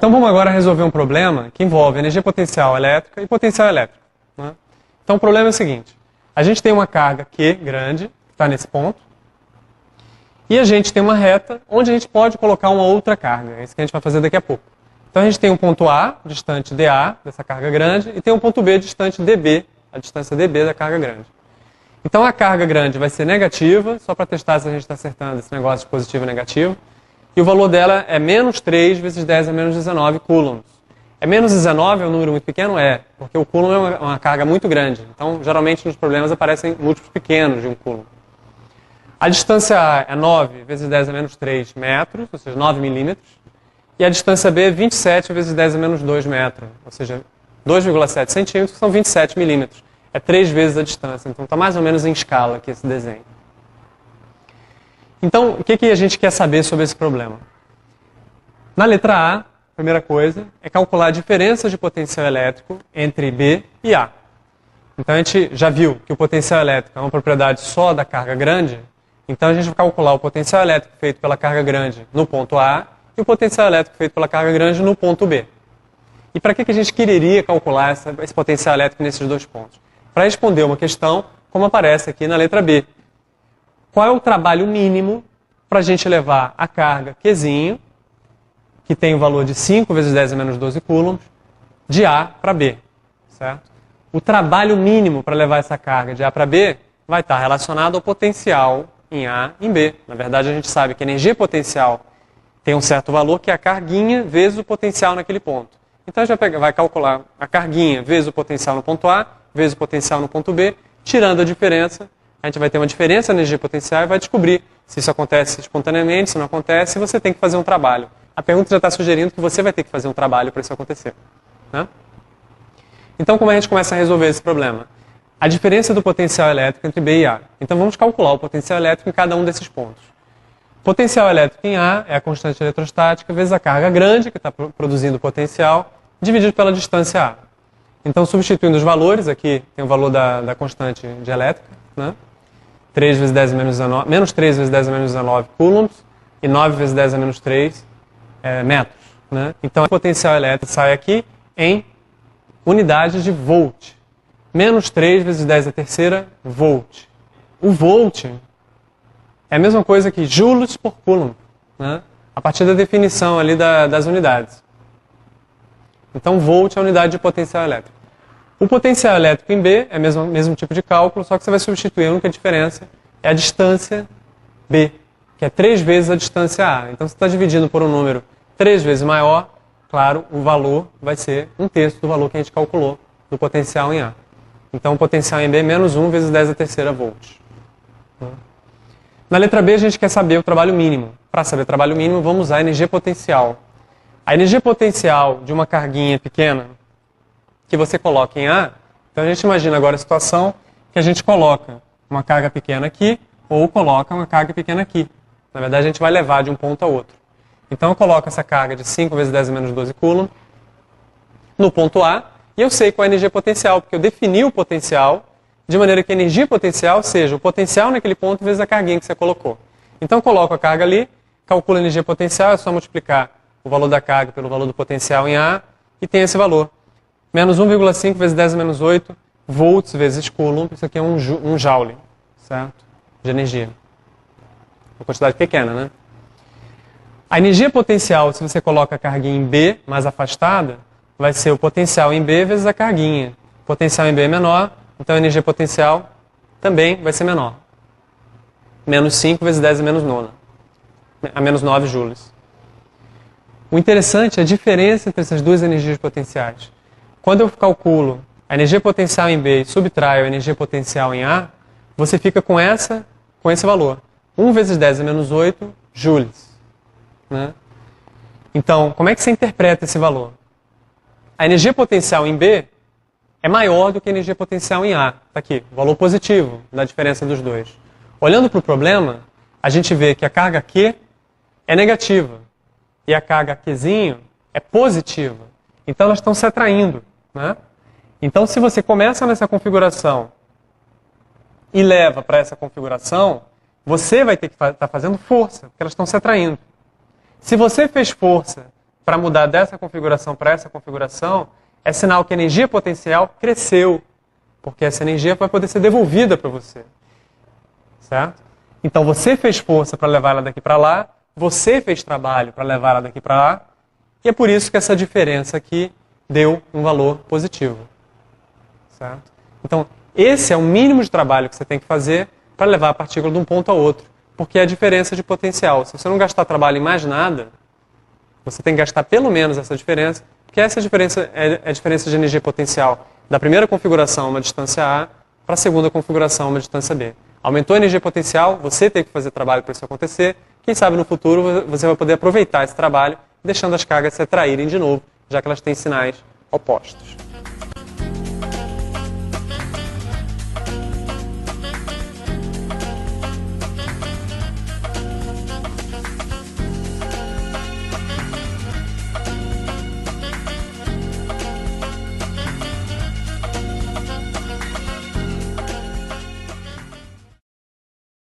Então vamos agora resolver um problema que envolve energia potencial elétrica e potencial elétrico, né? Então o problema é o seguinte: a gente tem uma carga Q grande, que está nesse ponto, e a gente tem uma reta onde a gente pode colocar uma outra carga. É isso que a gente vai fazer daqui a pouco. Então a gente tem um ponto A, distante dA, dessa carga grande, e tem um ponto B, distante dB, a distância dB da carga grande. Então a carga grande vai ser negativa, só para testar se a gente está acertando esse negócio de positivo e negativo. E o valor dela é menos 3 vezes 10 a menos 19 coulombs. É menos 19, é um número muito pequeno? É, porque o coulomb é uma carga muito grande. Então, geralmente, nos problemas aparecem múltiplos pequenos de um coulomb. A distância A é 9 vezes 10 a menos 3 metros, ou seja, 9 milímetros. E a distância B é 27 vezes 10 a menos 2 metros, ou seja, 2,7 centímetros, que são 27 milímetros. É 3 vezes a distância, então está mais ou menos em escala aqui esse desenho. Então, o que a gente quer saber sobre esse problema? Na letra A, a primeira coisa é calcular a diferença de potencial elétrico entre B e A. Então a gente já viu que o potencial elétrico é uma propriedade só da carga grande, então a gente vai calcular o potencial elétrico feito pela carga grande no ponto A e o potencial elétrico feito pela carga grande no ponto B. E para que a gente quereria calcular esse potencial elétrico nesses dois pontos? Para responder uma questão como aparece aqui na letra B. Qual é o trabalho mínimo para a gente levar a carga Qzinho, que tem o valor de 5 vezes 10 a menos 12 coulombs, de A para B, certo? O trabalho mínimo para levar essa carga de A para B vai estar relacionado ao potencial em A e em B. Na verdade, a gente sabe que a energia potencial tem um certo valor, que é a carguinha vezes o potencial naquele ponto. Então, a gente vai calcular a carguinha vezes o potencial no ponto A, vezes o potencial no ponto B, tirando a diferença. A gente vai ter uma diferença na energia potencial e vai descobrir se isso acontece espontaneamente, se não acontece, e você tem que fazer um trabalho. A pergunta já está sugerindo que você vai ter que fazer um trabalho para isso acontecer, né? Então, como a gente começa a resolver esse problema? A diferença do potencial elétrico entre B e A. Então, vamos calcular o potencial elétrico em cada um desses pontos. O potencial elétrico em A é a constante eletrostática vezes a carga grande, que está produzindo o potencial, dividido pela distância A. Então, substituindo os valores, aqui tem o valor da constante de elétrica, né? 3 vezes 10 a menos 19, menos 3 vezes 10 a menos 19 coulombs e 9 vezes 10 a menos 3 metros, né? Então, o potencial elétrico sai aqui em unidades de volt. Menos 3 vezes 10 a terceira volt. O volt é a mesma coisa que joules por coulomb, né? A partir da definição ali das unidades. Então, volt é a unidade de potencial elétrico. O potencial elétrico em B é o mesmo tipo de cálculo, só que você vai substituir. A única diferença é a distância B, que é 3 vezes a distância A. Então, você está dividindo por um número 3 vezes maior, claro, o valor vai ser 1/3 do valor que a gente calculou do potencial em A. Então, o potencial em B é menos 1 vezes 10 a terceira volts. Na letra B, a gente quer saber o trabalho mínimo. Para saber o trabalho mínimo, vamos usar a energia potencial. A energia potencial de uma carguinha pequena que você coloca em A, então a gente imagina agora a situação que a gente coloca uma carga pequena aqui ou coloca uma carga pequena aqui. Na verdade, a gente vai levar de um ponto a outro. Então, eu coloco essa carga de 5 vezes 10 a menos 12 coulomb no ponto A e eu sei qual é a energia potencial, porque eu defini o potencial de maneira que a energia potencial seja o potencial naquele ponto vezes a carguinha que você colocou. Então, eu coloco a carga ali, calculo a energia potencial, é só multiplicar o valor da carga pelo valor do potencial em A e tem esse valor. Menos 1,5 vezes 10 a menos 8 volts vezes coulomb, isso aqui é um joule, certo? De energia. Uma quantidade pequena, né? A energia potencial, se você coloca a carguinha em B mais afastada, vai ser o potencial em B vezes a carguinha. O potencial em B é menor, então a energia potencial também vai ser menor. Menos 5 vezes 10 a menos 9. A menos 9 joules. O interessante é a diferença entre essas duas energias potenciais. Quando eu calculo a energia potencial em B e subtraio a energia potencial em A, você fica com esse valor. 1 vezes 10 a menos 8 joules, né? Então, como é que você interpreta esse valor? A energia potencial em B é maior do que a energia potencial em A. Está aqui, o valor positivo da diferença dos dois. Olhando para o problema, a gente vê que a carga Q é negativa e a carga Qzinho é positiva. Então, elas estão se atraindo, né? Então, se você começa nessa configuração e leva para essa configuração, você vai ter que estar fazendo força, porque elas estão se atraindo. Se você fez força para mudar dessa configuração para essa configuração, é sinal que a energia potencial cresceu, porque essa energia vai poder ser devolvida para você. Certo? Então você fez força para levar ela daqui para lá, você fez trabalho para levar ela daqui para lá, e é por isso que essa diferença aqui deu um valor positivo. Certo? Então, esse é o mínimo de trabalho que você tem que fazer para levar a partícula de um ponto a outro, porque é a diferença de potencial. Se você não gastar trabalho em mais nada, você tem que gastar pelo menos essa diferença, porque essa diferença é a diferença de energia potencial da primeira configuração a uma distância A para a segunda configuração a uma distância B. Aumentou a energia potencial, você tem que fazer trabalho para isso acontecer. Quem sabe no futuro você vai poder aproveitar esse trabalho, deixando as cargas se atraírem de novo, já que elas têm sinais opostos.